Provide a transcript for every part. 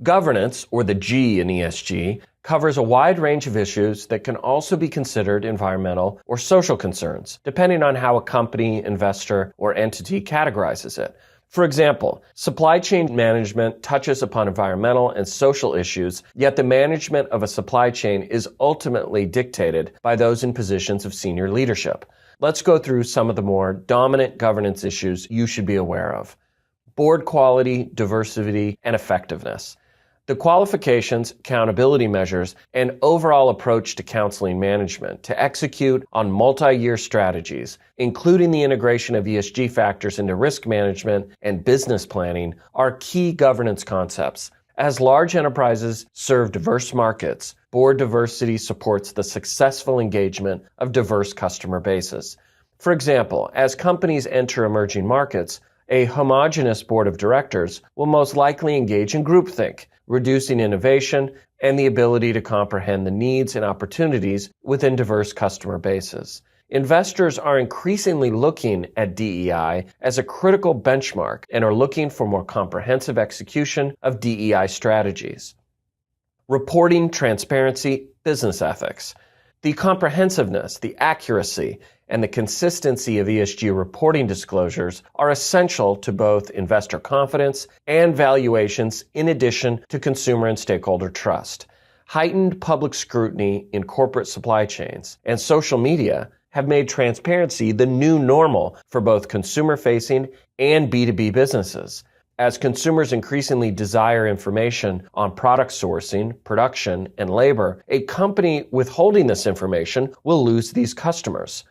Governance, or the G in ESG, covers a wide range of issues that can also be considered environmental or social concerns, depending on how a company, investor, or entity categorizes it. For example, supply chain management touches upon environmental and social issues, yet the management of a supply chain is ultimately dictated by those in positions of senior leadership. Let's go through some of the more dominant governance issues you should be aware of. Board quality, diversity, and effectiveness. The qualifications, accountability measures, and overall approach to counseling management to execute on multi-year strategies, including the integration of ESG factors into risk management and business planning, are key governance concepts. As large enterprises serve diverse markets, board diversity supports the successful engagement of diverse customer bases. For example, as companies enter emerging markets, a homogeneous board of directors will most likely engage in groupthink, reducing innovation and the ability to comprehend the needs and opportunities within diverse customer bases. Investors are increasingly looking at DEI as a critical benchmark and are looking for more comprehensive execution of DEI strategies. Reporting, transparency, business ethics. The comprehensiveness, the accuracy, and the consistency of ESG reporting disclosures are essential to both investor confidence and valuations, in addition to consumer and stakeholder trust. Heightened public scrutiny in corporate supply chains and social media have made transparency the new normal for both consumer-facing and B2B businesses. As consumers increasingly desire information on product sourcing, production, and labor, a company withholding this information will lose these customers.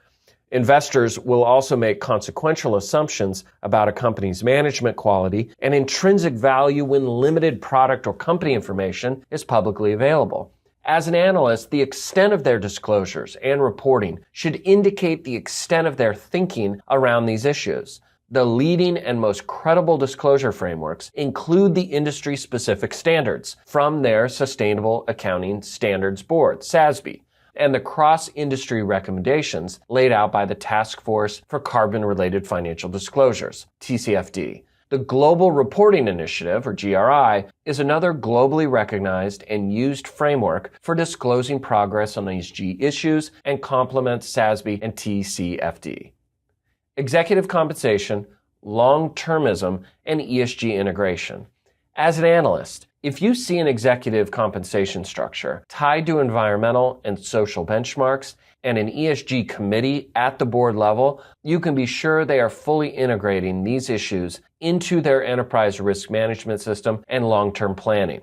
Investors will also make consequential assumptions about a company's management quality and intrinsic value when limited product or company information is publicly available. As an analyst, the extent of their disclosures and reporting should indicate the extent of their thinking around these issues. The leading and most credible disclosure frameworks include the industry-specific standards from their Sustainable Accounting Standards Board, SASB, and the cross-industry recommendations laid out by the Task Force for Carbon-Related Financial Disclosures, TCFD. The Global Reporting Initiative, or GRI, is another globally recognized and used framework for disclosing progress on ESG issues and complements SASB and TCFD. Executive compensation, long-termism, and ESG integration. As an analyst, if you see an executive compensation structure tied to environmental and social benchmarks and an ESG committee at the board level, you can be sure they are fully integrating these issues into their enterprise risk management system and long-term planning.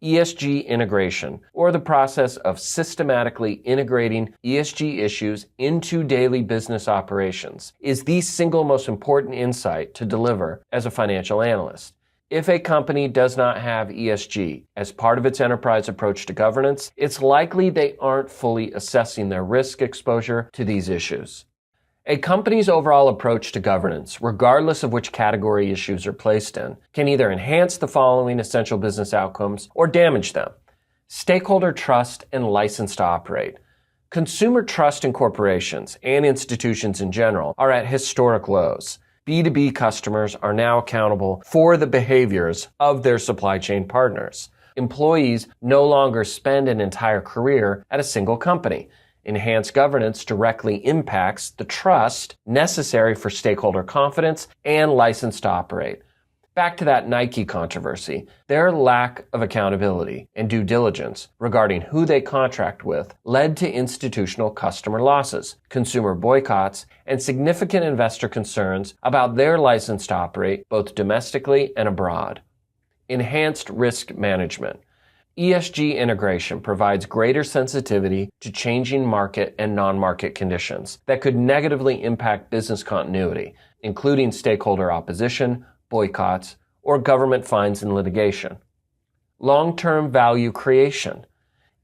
ESG integration, or the process of systematically integrating ESG issues into daily business operations, is the single most important insight to deliver as a financial analyst. If a company does not have ESG as part of its enterprise approach to governance, it's likely they aren't fully assessing their risk exposure to these issues. A company's overall approach to governance, regardless of which category issues are placed in, can either enhance the following essential business outcomes or damage them. Stakeholder trust and license to operate. Consumer trust in corporations and institutions in general are at historic lows. B2B customers are now accountable for the behaviors of their supply chain partners. Employees no longer spend an entire career at a single company. Enhanced governance directly impacts the trust necessary for stakeholder confidence and license to operate. Back to that Nike controversy, their lack of accountability and due diligence regarding who they contract with led to institutional customer losses, consumer boycotts, and significant investor concerns about their license to operate both domestically and abroad. Enhanced risk management. ESG integration provides greater sensitivity to changing market and non-market conditions that could negatively impact business continuity, including stakeholder opposition, boycotts, or government fines and litigation. Long-term value creation.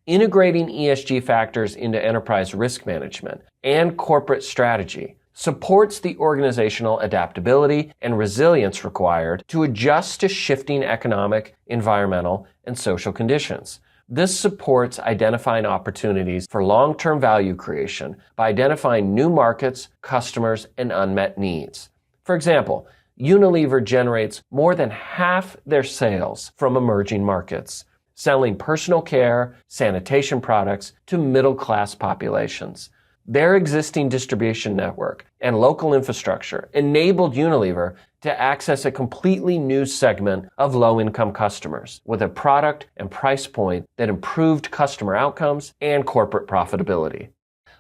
Integrating ESG factors into enterprise risk management and corporate strategy supports the organizational adaptability and resilience required to adjust to shifting economic, environmental, and social conditions. This supports identifying opportunities for long-term value creation by identifying new markets, customers, and unmet needs. For example, Unilever generates more than half their sales from emerging markets, selling personal care, sanitation products to middle-class populations. Their existing distribution network and local infrastructure enabled Unilever to access a completely new segment of low-income customers with a product and price point that improved customer outcomes and corporate profitability.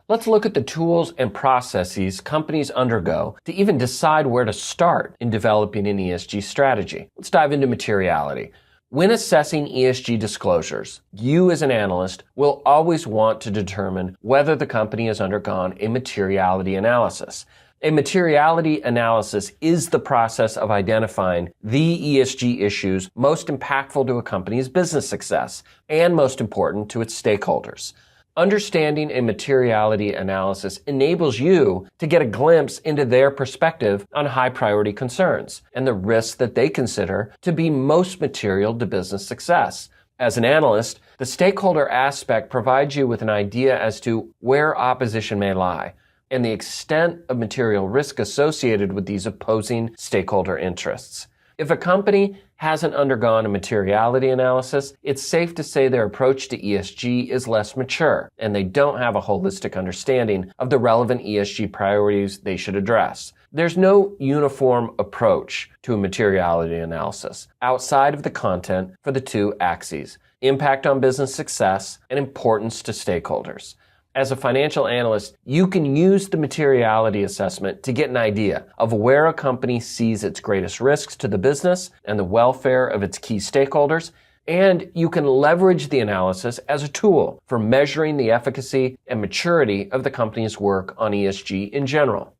Let's look at the tools and processes companies undergo to even decide where to start in developing an ESG strategy. Let's dive into materiality. When assessing ESG disclosures, you as an analyst will always want to determine whether the company has undergone a materiality analysis. A materiality analysis is the process of identifying the ESG issues most impactful to a company's business success and most important to its stakeholders. Understanding a materiality analysis enables you to get a glimpse into their perspective on high priority concerns and the risks that they consider to be most material to business success. As an analyst, the stakeholder aspect provides you with an idea as to where opposition may lie and the extent of material risk associated with these opposing stakeholder interests. If a company hasn't undergone a materiality analysis, it's safe to say their approach to ESG is less mature, and they don't have a holistic understanding of the relevant ESG priorities they should address. There's no uniform approach to a materiality analysis outside of the content for the two axes: impact on business success and importance to stakeholders. As a financial analyst, you can use the materiality assessment to get an idea of where a company sees its greatest risks to the business and the welfare of its key stakeholders, and you can leverage the analysis as a tool for measuring the efficacy and maturity of the company's work on ESG in general.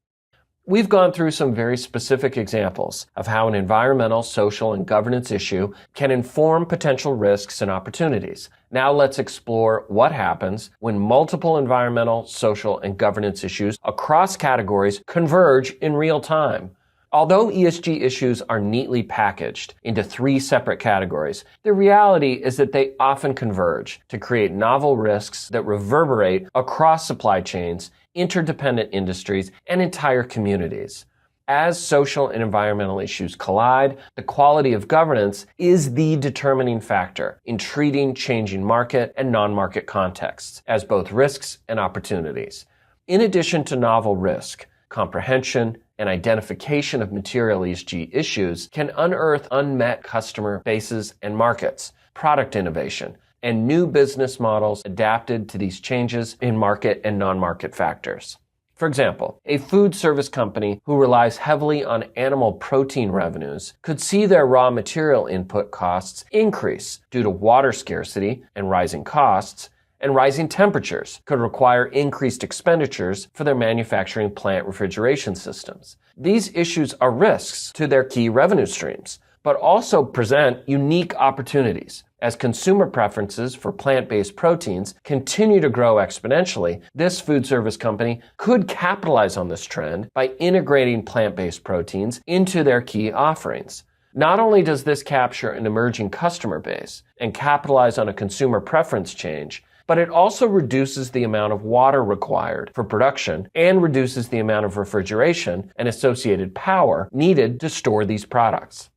We've gone through some very specific examples of how an environmental, social, and governance issue can inform potential risks and opportunities. Now let's explore what happens when multiple environmental, social, and governance issues across categories converge in real time. Although ESG issues are neatly packaged into three separate categories, the reality is that they often converge to create novel risks that reverberate across supply chains, interdependent industries, and entire communities. As social and environmental issues collide, the quality of governance is the determining factor in treating changing market and non-market contexts as both risks and opportunities. In addition to novel risk, comprehension and identification of material ESG issues can unearth unmet customer bases and markets, product innovation, and new business models adapted to these changes in market and non-market factors. For example, a food service company who relies heavily on animal protein revenues could see their raw material input costs increase due to water scarcity and rising costs, and rising temperatures could require increased expenditures for their manufacturing plant refrigeration systems. These issues are risks to their key revenue streams, but also present unique opportunities. As consumer preferences for plant-based proteins continue to grow exponentially, this food service company could capitalize on this trend by integrating plant-based proteins into their key offerings. Not only does this capture an emerging customer base and capitalize on a consumer preference change, but it also reduces the amount of water required for production and reduces the amount of refrigeration and associated power needed to store these products.